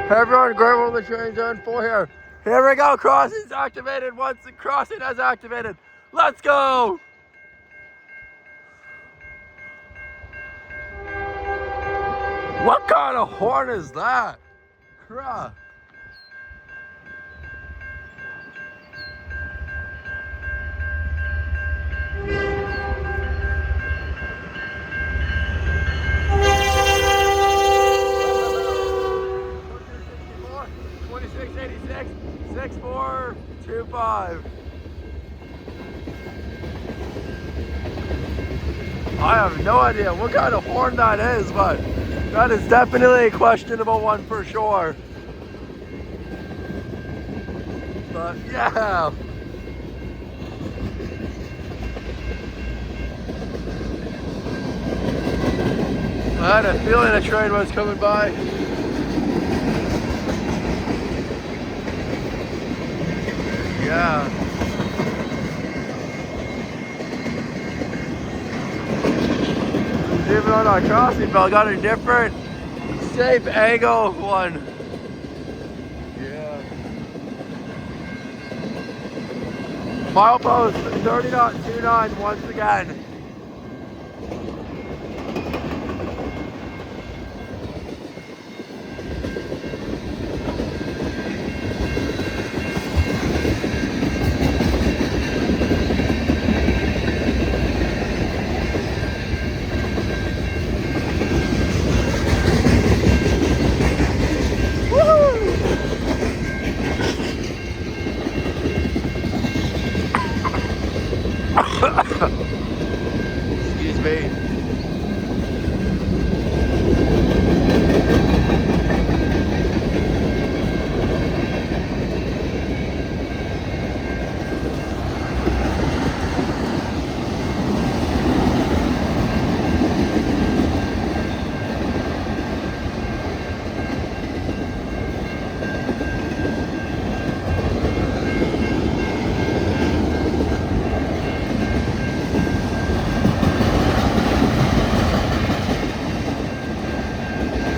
Hey everyone, Grable, the train zone 4 here. Here we go, crossing's activated. Once the crossing has activated, let's go! What kind of horn is that? Crap. $26.86, 6425. I have no idea what kind of horn that is, but that is definitely a questionable one for sure. But yeah. I had a feeling a train was coming by. Yeah. Even on our crossing belt, got a different safe angle one. Yeah. Milepost 30.29 once again. Excuse me.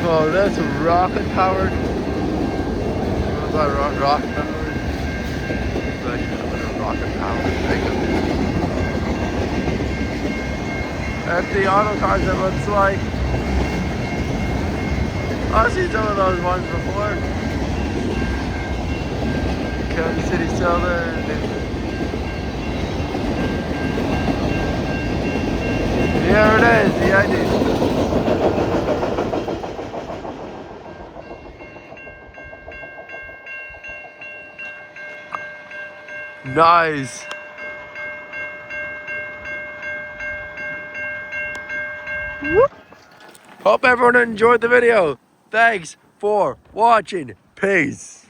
Oh, that's rocket powered. What about rocket powered? It's like a rocket powered thing. Empty auto cars, it looks like. I've seen some of those ones before. Kansas City Southern. There it is, the ID. Nice. Whoop. Hope everyone enjoyed the video. Thanks for watching. Peace.